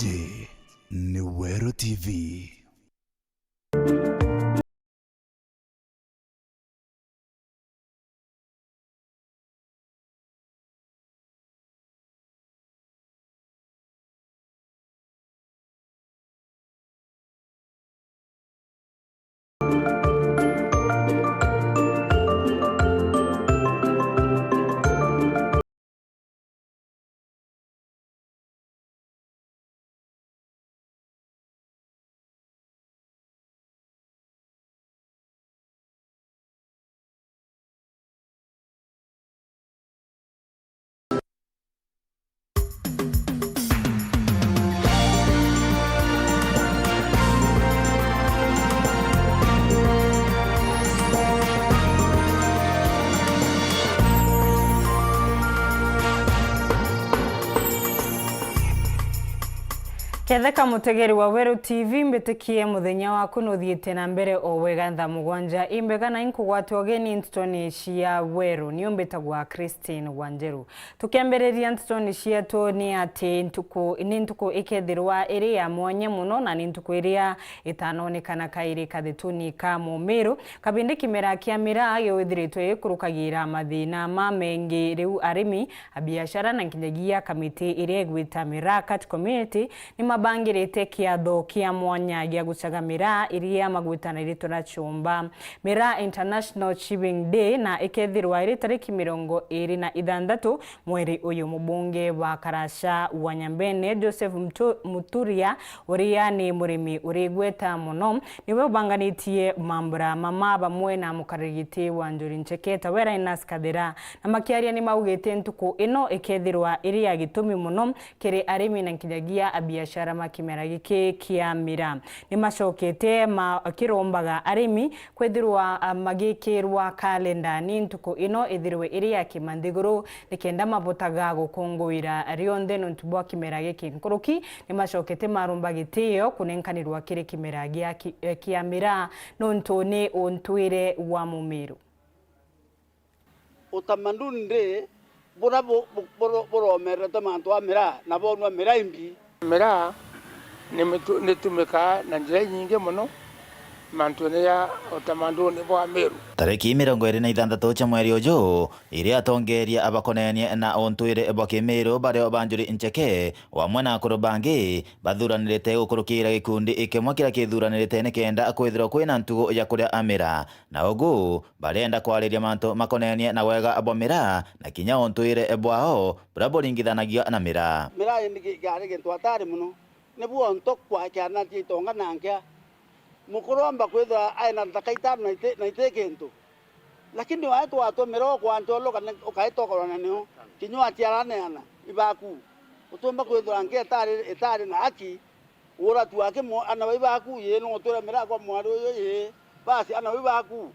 Ici, ni Weru TV. Ketheka mutegeri wa Weru TV mbetikie muthenya waku nuthiite na mbere o wega Thaa Mugwanja imbega na inkugwatwo ogeni Nteto cia Weru ni umbitagwa Christine Wanjeru tukiambereria Nteto cietu ni ati ntuku ikethirwa iri ya mwanya muno na ni ntuku iria itanonekana kairi kathituni ka mumiru kabindi kimera kia mira giwithiritwe ikurukagira mathina mamengi riu arimi biashara na kinyagia kamiti iria igwita Mirakat community ni mabangirite kiatho kia mwanya gia gucagamira iria magwitana iritora chumba Mira International Chiving Day na ikethirwa iri tariki 26 mweri uyu mubunge wa Karasha wa Nyambene Joseph Muturia uria ni murimi urigweta muno niwe banganitie mambura mama bamwe na mukarigiti Wanjuru Ncheketa wera inaskadira na makiaria ni maugite ntuku ino ikethirwa iri ya gitumi muno kiri arimi na kinyagia biashara makimera giki kia Mira ni macokete makirombaga arimi kwethirwa magikirwa kalenda ni ntuku ino ithirwe iri ya kimandiguru nikenda mabotaga gukunguira rionthe ntubwa kimera giki nkuruki ni macokete marumbagitio kunenkanirwa kiri kimera gia kia Mira nontone ontwire wa mumiru utamandunde bora mereta mantu Mira na bonwa Mira imbi Mira nitumika na njira nyingi muno mantune ya utamanduni bwa Meru. Tariki 26 cha mweri uju iria atongeria abakonenie na ontwire bwa Kimeru bario Wanjuru Ncheke wamwe na kurubangi bathuranirite gukurukira gikundi ikimwe kira kithuranirite nikenda kwithirwa kwina ntugo ya kuria Amira na ugu barenda kwariria mantu makonenie na wega bwa Mira na kinya ontwire bwao buraboringithanagia na Mira. Mira ndi gari gintu atari muno nebu ontokwa kyana titonga nangia mukuromba kwithwa aina takaitana na itekintu lakini watu Mira kwa ntolo kana ukaitokorana nio kinywa tiarana ibaku utomba kwithwa ngia etari na aki ura tu ake ana ibaku ye no tora Mira kwa mwaru ye basi ana ibaku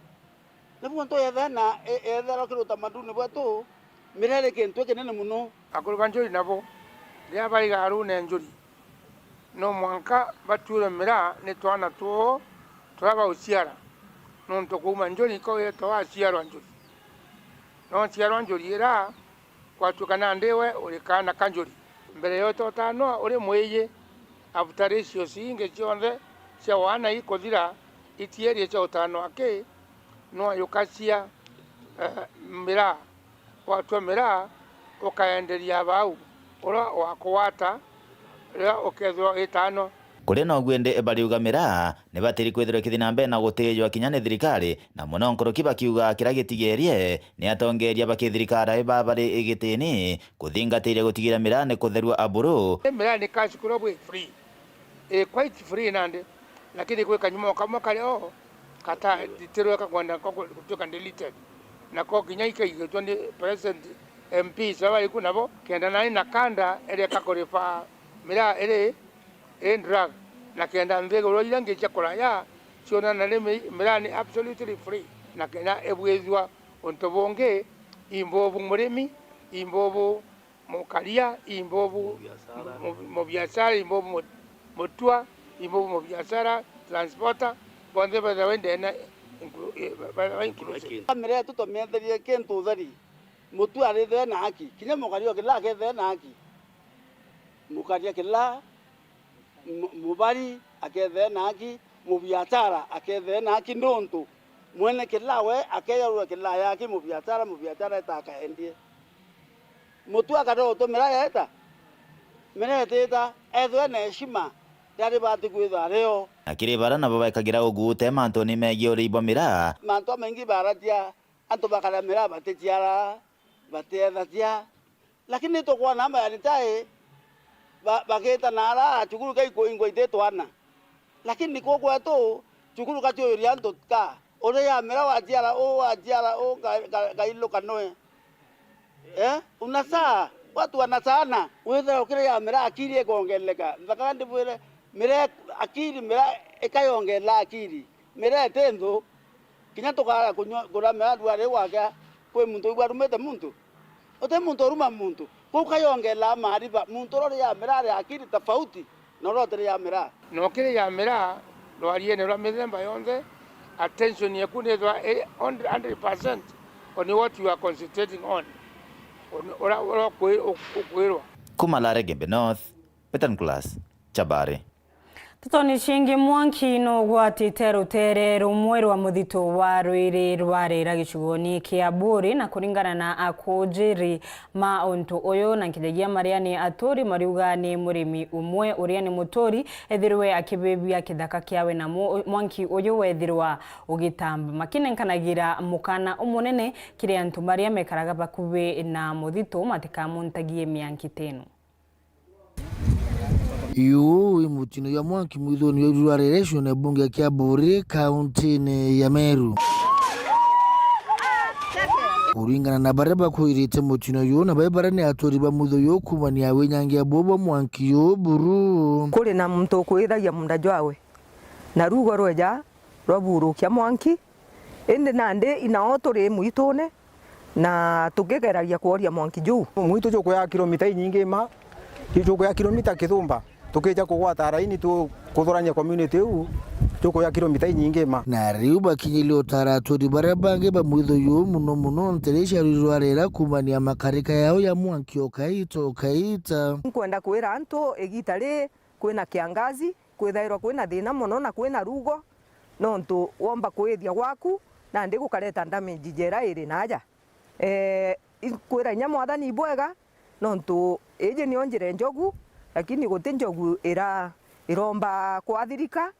nebu nto yethana ethera kiruta maduni bwetu Mira le kintu kinene muno akuru Wanjuru nabo ria bari garu ne njuri no mwanka bature Mira ne twana to twaba uciara no ntokuma njuri ko yeto aciara njuri no ciara njuri ira kwatukana ndewe ulikana kanjuri mbere yoto tano uri mweye abutarisio singe cionde cia wana ikothira itieri cia utano ake no yukacia Mira watu Mira ukaenderia bau ora wakwata ria ukethwa itano kuri no gwende bariuga Mira ne batiri kwithira kithina mbe na gutejwa kinyane thirikari na muno nkoroki bakiuga kira gitigerie ni atongeria bakithirikara babari igitini kuthingatire gutigira Mira ne kutherua aburu Mira ni cash kurobu free quite free nande lakini kwa kanyuma kama kale kata diterwa kwenda kutoka deleted na kwa kinyaika igitwa ni president MP sawa iko nabo kenda nani na kanda ele kakorefa Mira ele drug na kenda ndego lo yange chakula ya siona na Mira ni absolutely free na kena ebwezwa ontobonge imbovu murimi imbovu mukalia imbovu mobiashara imbovu motwa imbovu mobiashara transporter bonde bada wende na Mira tuto menderie kento thari mutu arethe na haki kinya mukario kila kethe na haki mukaria kila mubari akethe naki mubiatara akethe naki nonto mwene kilawe akeyarwa kilaya ki mubiatara etakaendie mutu akaro to mera eta ethwe na heshima yari bati kwitha reo akiri bara nabo baikagira ugute manto ni megie uribo mira manto mengi baratia anto bakara mira batetiara batethatia lakini to kwa namba ya nitae bageta nara chukuru kai ko ingo ite twana lakini ko kwa to chukuru ka tyo rianto ka ore ya mera wajiara o gailo kanoe unasa watu wanasana wewe ukire ya mera akili ekongeleka ndakandi bwere mera akili mera ekayongela akili mera tendo kinya tokara kura mera duare waka kwe muntu igwarumete muntu ote muntu ruma muntu kukayongela maarifa muntu ro ya mera ya akili tofauti no ro ya mera no kire ya mera lo aliene lo mezemba yonze attention yakunezwa 100% on what you are concentrating on ora kwero kumalare gembe north petan class chabare tutoni shingi mwanki no gwatite rutere rumwe rwa muthito wa rwiri rwarira gicugoni kia buri na kuringana na akujiri ma onto oyo na nkidegia mariani atori mariuga ni murimi umwe uria ni mutori ethirwe akibebia kithaka kiawe na mwanki oyo wethirwa ugitamba makinenkanagira mukana umunene kiri antu maria mekaraga bakuwe na muthito matikamuntagie mianki teno mutino ya mwanki mwithoni ya rwarereshwo na bunge kia Buri kaunti ya Meru kuringana na baraba kuirite mutino yo na baibara ni atori ba mutho yo kumania wenyangia bobo mwanki yo buru kuri na muntu kuithagia munda jwawe na rugo rweja rwaburu kia mwanki ende nande inaotore muitone na tugegeragia kuoria mwanki juu mwito joko ya kilomita nyingi ma joko ya kilomita kithumba tukeja kugwata raini tu kuthorania community u joko ya kilomita nyingi ma na riu bakinyilio taratori barabange ba mwitho yo muno nteresha rwarera kumania makarika yao ya mwanki okaita kwenda kwira antu egitare kwina kiangazi kwithairwa kwina thina muno na kwina rugo no ntu womba kwithia gwaku na ndi gukareta damage jera iri naja kwira nya mwathani bwega no ntu eje ni onjire njogu lakini gote njogu iromba kwathirika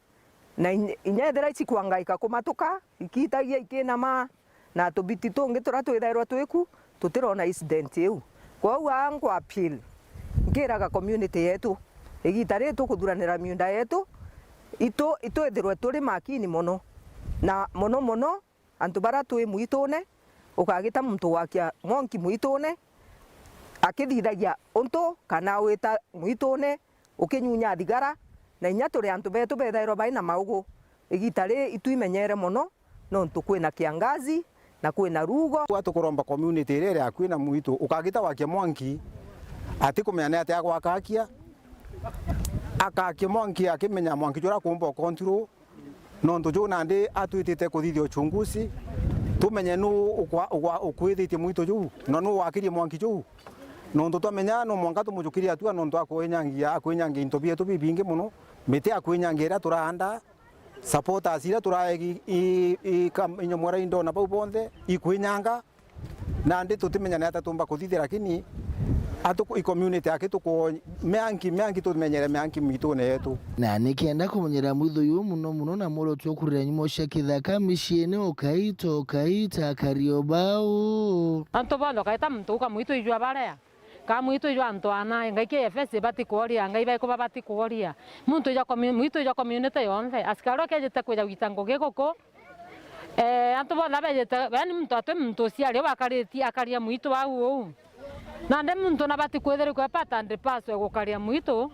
na inyethera ici kwangaika kumatuka ikitagia ikinama na tubiti tungi turatwithairwa twiku tutirona incident iu kwa uangu appeal ngiraga community yetu igitare tukuthuranira miunda yetu ito ethirwe turi makini muno na muno antu bara twi muitune ukagita muntu wakia mwanki muitune akithithagia untu kana wita muitune ukinyunya thigara na inya turi antu betu bethairwo baina maugo igitare ituimenyere muno no ntu kwina kiangazi na kwina rugo watu kuromba community ire akwina muito ukagita wakia mwanki ati kumenya ati agwakakia akakia mwanki akimenya mwanki jura kumba control no ntu jo nande atwitite kuthithia uchunguzi tumenye nu ukwithitie muito ju no nu wakirie mwanki ju no ntu tumenya no mwanka tumujukiria atua no ntu akwenyangia into bietu bibingi muno mite akwenyangira turahanda supporters ira turaegi inyomora indo na bau bonde ikwenyanga na ndi tutimenya na tumba kuthithira lakini atuko community yake tuko meanki tumenyere meanki mitone yetu na nikienda kumenyera mwitho yu muno na moro twokurira nyimo cia kithaka miciene okaita kariobao anto bondo kaita muntu ka mwito ijwa barea ka mwito ijwa anto ana ngai ke fs bati kuoria ngai bai ko bati kuoria muntu ija community yonse askaro ke jeta kwa gitango gekoko anto bondo bejeta bani muntu ciari bakariti akaria mwito wau na nde muntu na bati kwethere kwa pata ndi paso gukaria mwito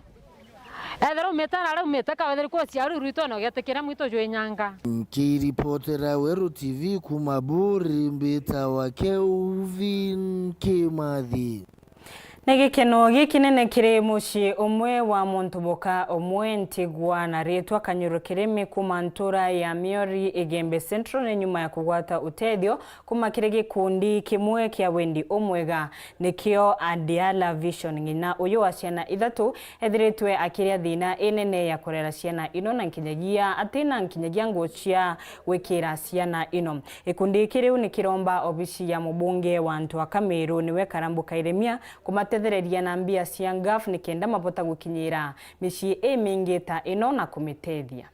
ethero metara ra metaka wethere kwa ciari ruito no getekera mwito jwe nyanga kiripotera Weru TV kuma Buri mbita wa Kelvin Kimathi Na gikeno gikinene kiri mucii umwe wa Montoboka umwe Ntigwa na ritwa Kanyuru kirimi kuma ntura ya Miori Igembe Central ni nyuma ya kugwata uteithio kuma kiri gikundi kimwe kia wendi umwega nikio Adiala Vision ngina uyu wa ciana ithatu ethiritwe akiria thina inene ya kurera ciana ino na nkinyagia atina nkinyagia ngocia wikira ciana ino. Ikundi kiriu nikiromba obisi ya mubunge wa Ntwa Kamiru niwe Karambuka Iremia kumatethereria na mbia cia ngaf nikenda mabota gukinyira micii mingi ta ino na kumitethia.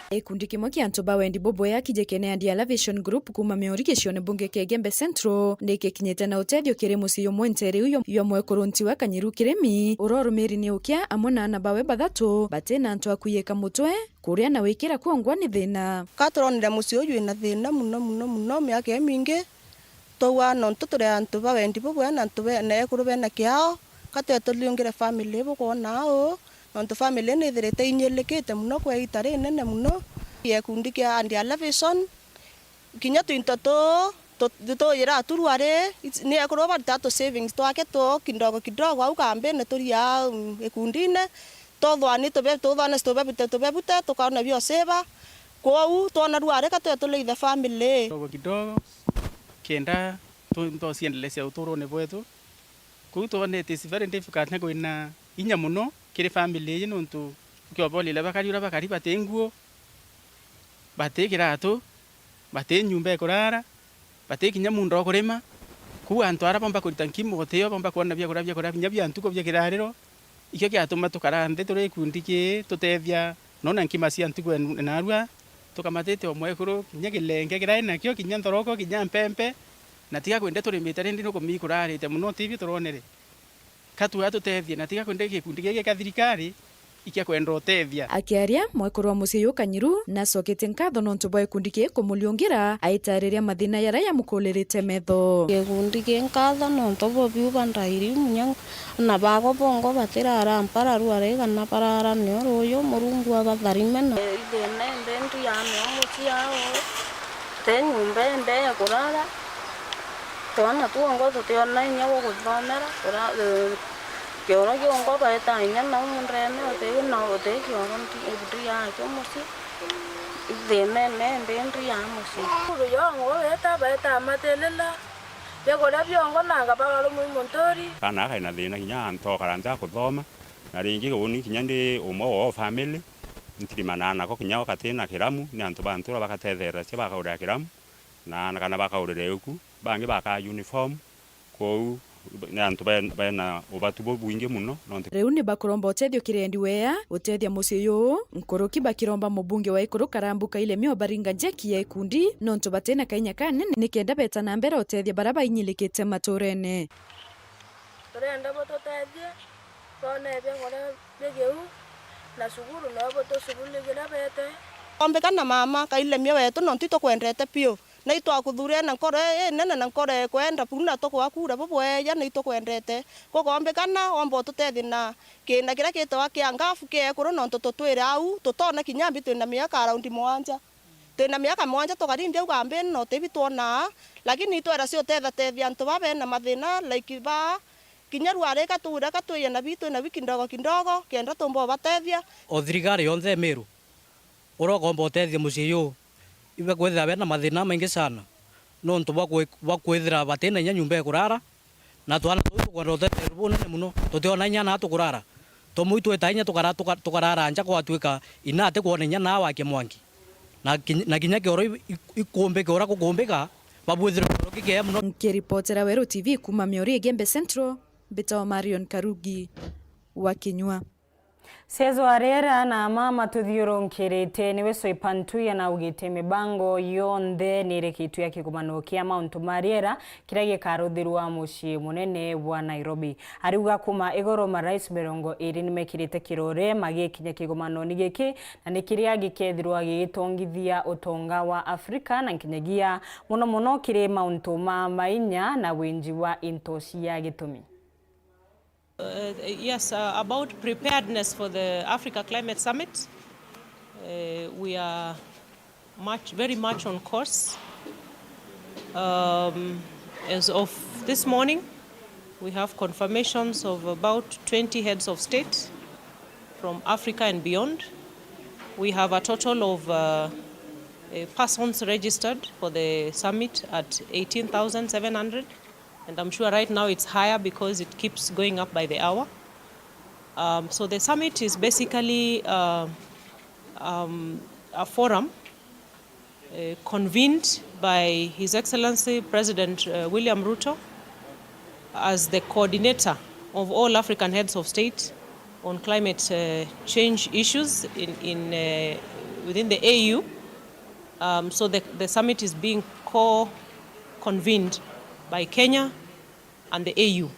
Ikundi kimwe kia antu bawendi boboya kijekene Adiala Vision Group kuma Miori gicione bunge kia Igembe Central nikikinyite na utethio kiri mucii umwe Nteri uyo mwekurunti wa Kanyuru kirimi urorumiri ni ukia amwe na anabawe bathatu batena antu akuyika mutwe kuria na wikira kuongwa ni thina katuronire mucii uyu ina thina muno miaka mingi towa nontu turi antu bawendi boboya na antu na ekuru bena kiao katwetulungire family bukona o nontu family ni thirite inyelikite muno kwa itare nene muno gikundi kia Adiala Vision kinya twintoto tutoyira turware ni ekuru batatu savings twake to kidogo au kambe turia ikundine tothwani tubebute tukaona bio seva kwau twana rware katwetuleithe family kidogo kenda to siendelesha uturone bwetu kuitone it is very difficult na kuina inya muno kiri family yino ntu ukiobolile bakari batenguo batekirato bate nyumba ekurara batekinya mundu okurima ku antu ara bomba kuritankimu goteo bomba kuona bya kurabya nyabya antuko bya kirariro ikyo kyatuma tukarande turi kundiki tutethia nona nkimasi antuko narua tukamatete omwekuru kinya gilenge kiraina kyo kinya ntoroko kinya mpempe na tiga kwende turi mitare ndino kumikurarite muno TV turonere katu atutethia na tiga kwende gikundi gike kathirikari ikia kwenda utethia. Akiaria mwekuru wa mucii uyu Kanyuru na sokete nkatho nontu bwa ikundi ki kumuliungira aitariria mathina yara ya mukulirite metho gikundi ki nkatho nontu bo biu bandairi munya na bago bongo batirara mpara ruare kana parara ni uyu murungu abatharime na ithene ndendu ya no mucii ao te nyumba mbe kurara twana tuongo tutiona inya guthomera kioro kiongo baeta inya na mundreme otegi na otegi onti ibudi ya chomusi thene mbendi ya musi uru yongo baeta matelela bekora byongo nanga bagalo mu montori kana kaina thina kinya anto karanja kuthoma na ringi uni kinya ndi umwe wa family ntirimana nako kinya okatina kiramu ni antu bantura bakatethera cia bakaura kiramu na kana bakaurire uku bangi baka uniform kou na antu bena ubatubo buinge muno nonte riu ni bakuromba utethio kirendi wea utethia mucii uyu nkuruki bakiromba mubunge wa ikuru Karambuka Iremia baringa njeki ya ikundi nontu batena kainya kanene nikenda beta na mbere utethia baraba inyilikite maturene turenda bototethia tone bya ngore begeu na suguru na botosubuligira bete ombekana mama Kailemia wetu nontu tokwendete pio na itwakuthure na nkore nene na nkore kwenda puna tokwakura bobweya na itokwendete kogombekana ombo tutethi na kina kira kitwa kia ngafu ke kuru nonto tutwira au tutona kinyambi twina miaka around mwanja twina miaka mwanja tukarindia ugambe no tebi tuona lakini itwera cio tethia antu babe na mathina like ba kinya rware katura katwiya na bitu na wikindogo kindogo kenda tumbo batethia o thirikari yonthe Meru urogomba utethia mucii uyu ibe kwethira bena mathina maingi sana nontu bwa kwethira batena inya nyumba ekurara na twana tukwenda utethia bunene muno tutiona inya na tukurara tomuitwe tainya tukarara nja kwatwika ina ate kuona inya na wake mwangi na kinya kioro ikumbika ora kukumbika babwethira kike muno. Nkiripotera Weru TV kuma Miori Igembe Central Beta Marion Karugi wa Kinyua. Sezo arera na mama tuthiurunkirite niwe soipantuya na ugite mibango yonthe nirekitu ya kikumano kia Mount Mariera kira gikaruthirwa mucii munene wa Nairobi. Ariuga kuma igoro marais mirongo iri nimekirite kirore magikinya kikumano nigiki na nikiria gikethirwa gigitongithia utonga wa Afrika na nkinyagia muno kiri Mount Mainya na wenji wa intoshi ya gitumi. Yes, about preparedness for the Africa Climate Summit. We are very much on course. As of this morning, We have confirmations of about 20 heads of state from Africa and beyond. We have a total of persons registered for the summit at 18,700. And I'm sure right now it's higher because it keeps going up by the hour. So the summit is basically a forum convened by His Excellency President William Ruto as the coordinator of all African heads of state on climate change issues within the AU. So the summit is being co-convened by Kenya and the AU.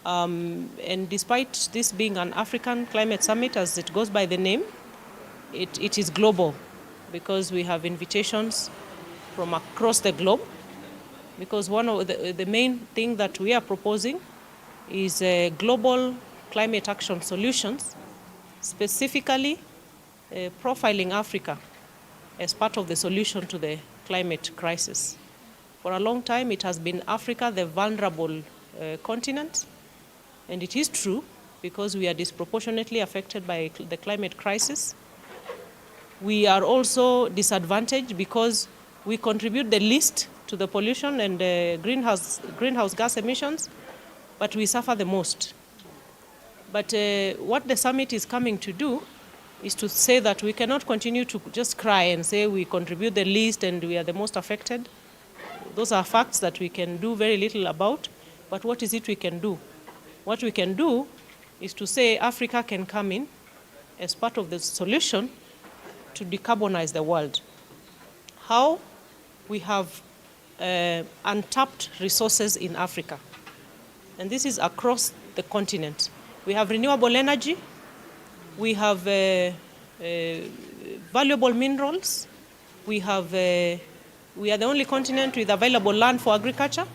And despite this being an African climate summit, as it goes by the name, it is global because we have invitations from across the globe. Because one of the main thing that we are proposing is global climate action solutions, specifically profiling Africa as part of the solution to the climate crisis. For a long time, it has been Africa, the vulnerable continent, and it is true because we are disproportionately affected by the climate crisis. We are also disadvantaged because we contribute the least to the pollution and greenhouse gas emissions, but we suffer the most. But what the summit is coming to do is to say that we cannot continue to just cry and say we contribute the least and we are the most affected. Those are facts that we can do very little about, but what is it we can do? What we can do is to say Africa can come in as part of the solution to decarbonize the world. How? We have untapped resources in Africa, and this is across the continent. We have renewable energy, we have valuable minerals, we are the only continent with available land for agriculture.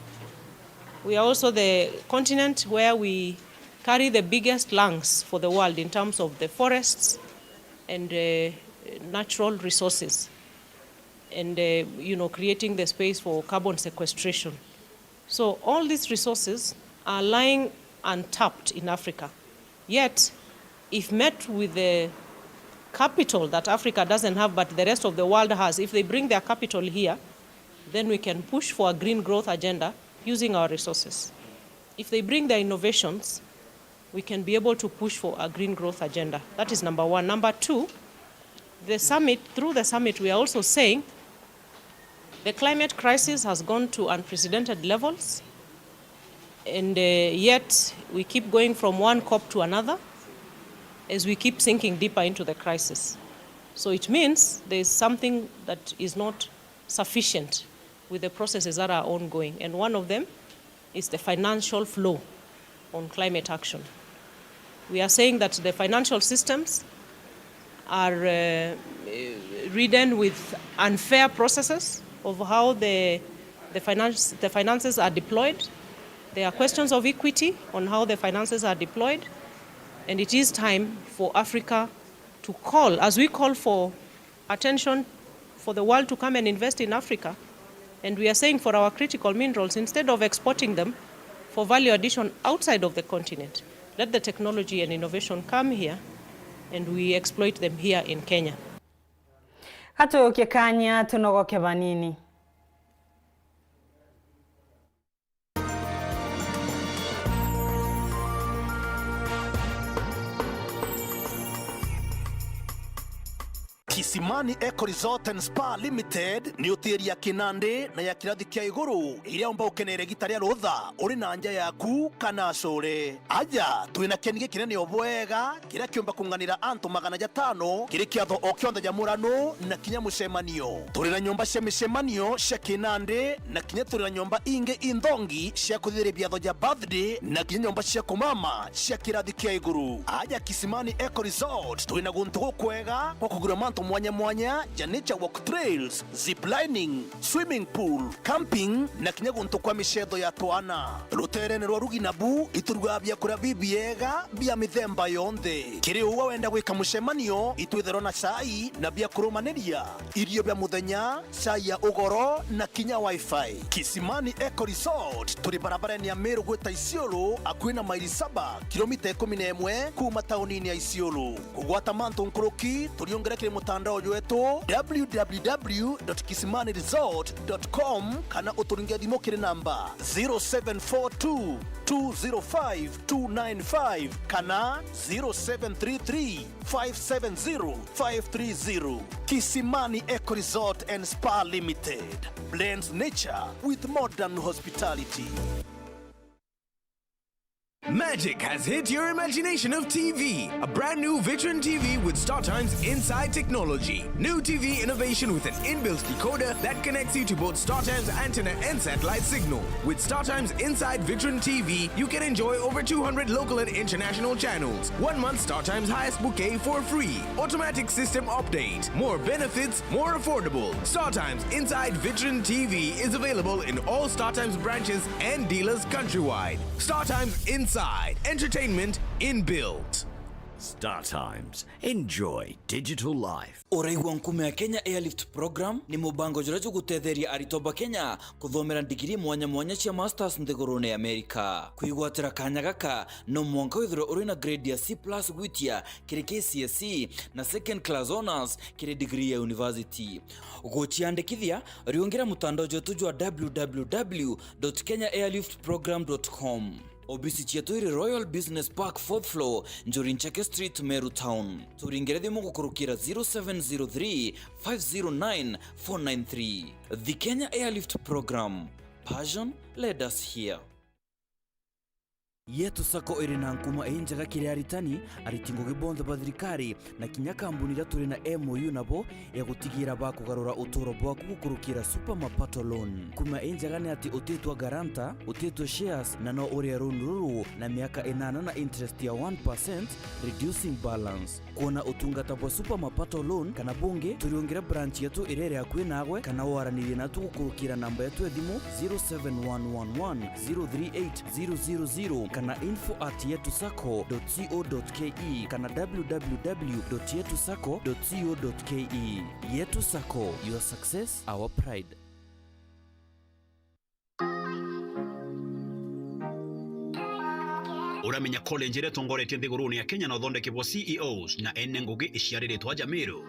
We are also the continent where we carry the biggest lungs for the world in terms of the forests and natural resources, and creating the space for carbon sequestration. So all these resources are lying untapped in Africa. Yet, if met with the capital that Africa doesn't have but the rest of the world has, if they bring their capital here, then we can push for a green growth agenda using our resources. If they bring their innovations, we can be able to push for a green growth agenda. That is number one. Number two, through the summit, we are also saying the climate crisis has gone to unprecedented levels, and yet we keep going from one COP to another as we keep sinking deeper into the crisis. So it means there is something that is not sufficient with the processes that are ongoing, and one of them is the financial flow on climate action. We are saying that the financial systems are ridden with unfair processes of how the finances are deployed. There are questions of equity on how the finances are deployed, and it is time for Africa to call, as we call for attention for the world to come and invest in Africa. And we are saying for our critical minerals, instead of exporting them for value addition outside of the continent, let the technology and innovation come here and we exploit them here in Kenya. Hatuyoke kanya tunogoke vanini. Kisimani Eco Resort and Spa Limited ni hoteli ya kinande na ya kirathi kia iguru iria omba ukenere gitaria rutha uri na nja yaku kana core. Aja twina kenige kinene obwega kira kiomba kunganira antu 500 kiri kiatho o kionda ja murano na kinya mucemanio. Turi na nyumba cia micemanio cia kinande na kinya turi na nyumba inge indongi cia kuthire biatho ja birthday na kinya nyumba cia kumama cia kirathi kia iguru. Aja Kisimani Eco Resort twina guntu kwega kwa kugura mantu mwanya mwanya ja nature walk trails, ziplining, swimming pool, camping na kinya guntu kwa michetho ya twana. Ruterene rwa Ruginabu ituruga bya kura bibiega bya mithemba yonthe. Kiri uwa wenda gwika mucemanio itwithero na cai na bya kurumaniria irio bya muthenya, cai ya ugoro na kinya wifi. Kisimani Eco Resort turi barabara ya Meru gweta Isiolo akwina maili 7 kilomita 11 kuma taunini ya Isiolo. Kugwata manto nkuruki tuliongerekere mutandao wetu www.kisimaniresort.com kana uturingia thimo kiri namba 0742 205 295 kana 0733 570 530. Kisimani Eco Resort and Spa Limited blends nature with modern hospitality. Magic has hit your imagination of TV. A brand new Vitron TV with StarTimes Inside technology. New TV innovation with an inbuilt decoder that connects you to both StarTimes antenna and satellite signal. With StarTimes Inside Vitron TV, you can enjoy over 200 local and international channels. 1 month StarTimes highest bouquet for free. Automatic system update. More benefits, more affordable. StarTimes Inside Vitron TV is available in all StarTimes branches and dealers countrywide. StarTimes Inside. Entertainment inbuilt. StarTimes. Enjoy digital life. Uraigwa nkume ya Kenya Airlift Program ni mubango jurajo gutetheria aritoba Kenya kuthomera digiri mwanya mwanya cia masters nthigurune ya Amerika. Kuigwatira kanya gaka no mwanka withiro uri na grade ya C+ gwitia kiri KCSE na second class honors kiri degree ya university. Ugochiandikithia riongera mutandao jotu jwa www.kenyaairliftprogram.com. Obisi chetu iri Royal Business Park 4th floor, Njorinchake Street, Meru Town. Turingere thimo gukurukira 0703 509 493. The Kenya Airlift Program. Passion led us here. Yetu sako iri na nkuma enjaga kiri aritani aritingo gibonda badrikari na kinya kambuni ra turi na MOU nabo ya gutigira bakugarura utoro bwaku gukurukira super mapato loan. Kuma enjaga ni ati utetwa garanta, utetwa shares na no uri runuru na miaka 8 na interest ya 1% reducing balance. Kuona utungata bwa super mapato loan kana bunge turiongera branch yetu irere akwe nagwe kana waraniri na tugukurukira namba yetu edimo 07111038000 kana info@yetusako.co.ke kana www.yetusako.co.ke. Yetu Sako, your success, our pride. Uramenya college reto ngorete nthiguruni ya Kenya no thondekebwo CEOs na ene ngugi iciariritwa ja Meru.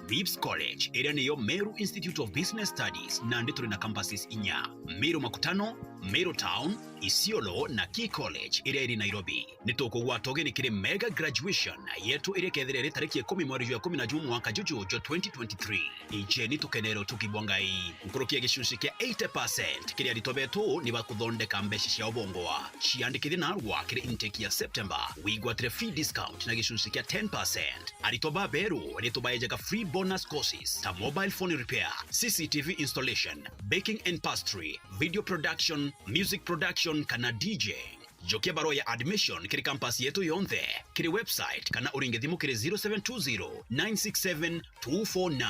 Vips College area niyo Meru Institute of Business Studies na ndi turi na campuses inya: Meru Makutano, Meru Town, Isiolo na Key College area iri Nairobi. Nitokugwa togeni kiri mega graduation yetu iri kethere tariki 10 mwezi wa 11 mwaka juju 2023. Ijeni tukenero tukibwangai nkurukia gishunshi kia 80% kiri aritobetu ni bakuthondeka mbeshi cia obongoa ciandikire na rwa kiri intake ya September wigwatire free discount na gishunshi kia 10%. Aritoba beru nitubayejaga free bonus courses ta mobile phone repair, CCTV installation, baking and pastry, video production, music production kana DJ. Jokia baro ya admission kiri campus yetu yonthe kiri website kana uringithimu kiri 0720 967 249.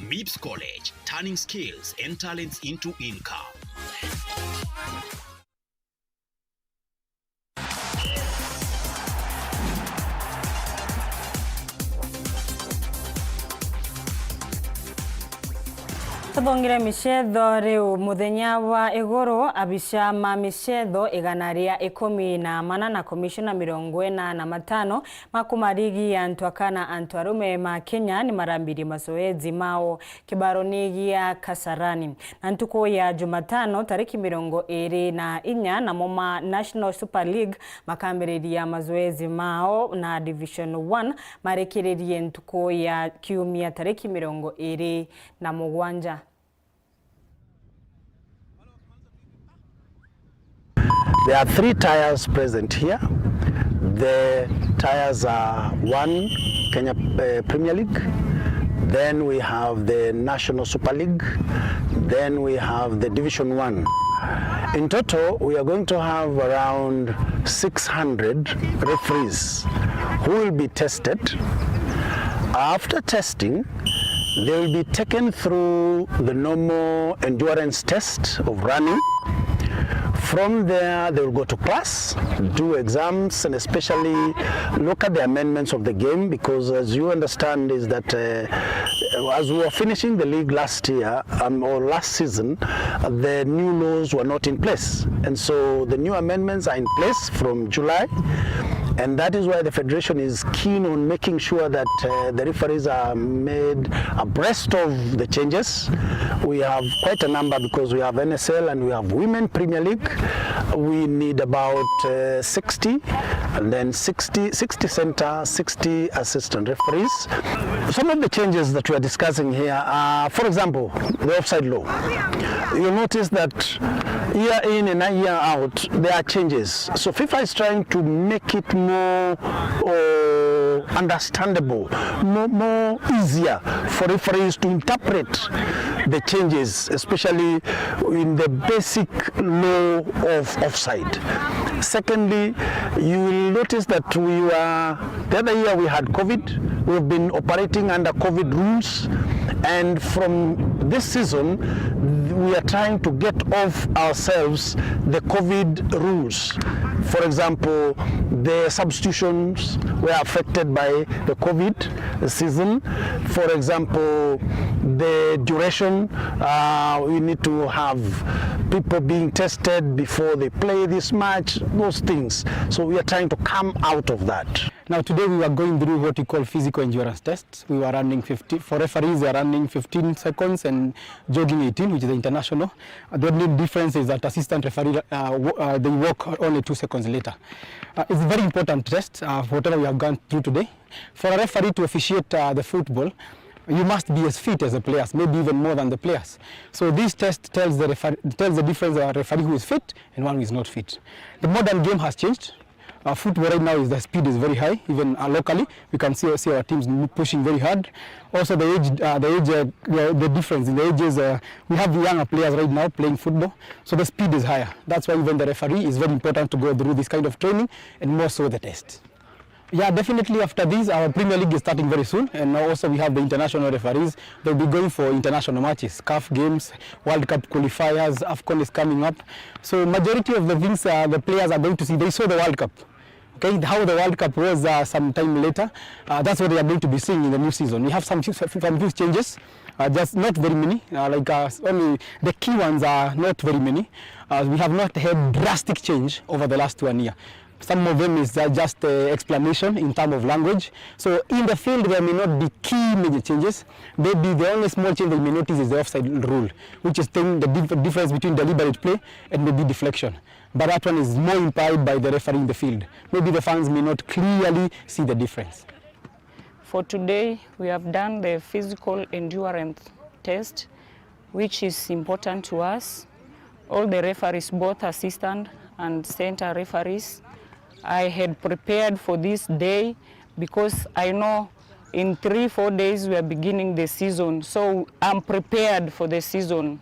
MIPS College, turning skills and talents into income. Tubongire michetho riu muthenya wa iguru abisha ma michetho iganaria 14 na commissioner 45 makumarigi ya ntwakana antwarume ma Kenya ni marambiri mazoezi mao kibaroni gia Kasarani na ntuko ya Jumatano tariki 24 na moma National Super League makambiriria mazoezi mao na Division 1 marekererie ntuko ya kiumia tariki 20 na Mugwanja. There are 3 tiers present here. The tiers are 1 Kenya Premier League, then we have the National Super League, then we have the Division 1. In total, we are going to have around 600 referees who will be tested. After testing, They will be taken through the normal endurance test of running. From there, they will go to class, do exams, and especially look at the amendments of the game, because as you understand is that as we were finishing the league last year, or last season, the new laws were not in place. And so the new amendments are in place from July. And that is why the Federation is keen on making sure that the referees are made abreast of the changes. We have quite a number because we have NSL and we have Women Premier League. We need about 60, and then 60 center, 60 assistant referees. Some of the changes that we are discussing here are, for example, the offside law. You'll notice that year in and year out, there are changes. So FIFA is trying to make it more understandable, more easier for referees to interpret the changes, especially in the basic law of offside. Secondly, you will notice that the other year we had COVID. We've been operating under COVID rules, and from this season we are trying to get off ourselves the COVID rules. For example, the substitutions were affected by the COVID season. For example, the duration, we need to have people being tested before they play this match, those things. So we are trying to come out of that. Now today we were going through what we call physical endurance tests. We were running 50, for referees they are running 15 seconds and jogging 18, which is the international. The only difference is that assistant referee, they walk only 2 seconds later. It's a very important test for whatever we have gone through today. For a referee to officiate the football, you must be as fit as the players, maybe even more than the players. So this test tells the difference of a referee who is fit and one who is not fit. The modern game has changed. Football right now the speed is very high, even locally. We can see our teams pushing very hard. Also the difference in the ages, we have younger players right now playing football, so the speed is higher. That's why even the referee is very important to go through this kind of training, and more so the test. Yeah, definitely after this, our Premier League is starting very soon, and now also we have the international referees. They'll be going for international matches, CAF games, World Cup qualifiers, AFCON is coming up. So majority of the things the players are going to see, they saw the World Cup. Okay, how the World Cup was some time later, that's what they are going to be seeing in the new season. We have some few changes, just not very many, only the key ones are not very many. We have not had drastic change over the last 1 year. Some of them is just explanation in terms of language. So in the field there may not be key major changes. Maybe the only small change they may notice is the offside rule, which is the difference between deliberate play and maybe deflection. But that one is more implied by the referee in the field. Maybe the fans may not clearly see the difference. For today, we have done the physical endurance test, which is important to us. All the referees, both assistant and center referees, I had prepared for this day because I know in 3-4 days we are beginning the season, so I'm prepared for the season.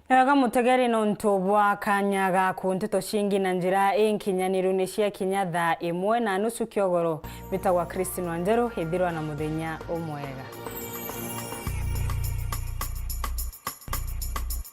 Naga mutegeri no ntobwa kanyaga ku Nteto shingi na njira enkinyaniru nishia kinya Thaa 1:30 kiogoro bitagwa Wanjeru hithirwa na muthenya umwega.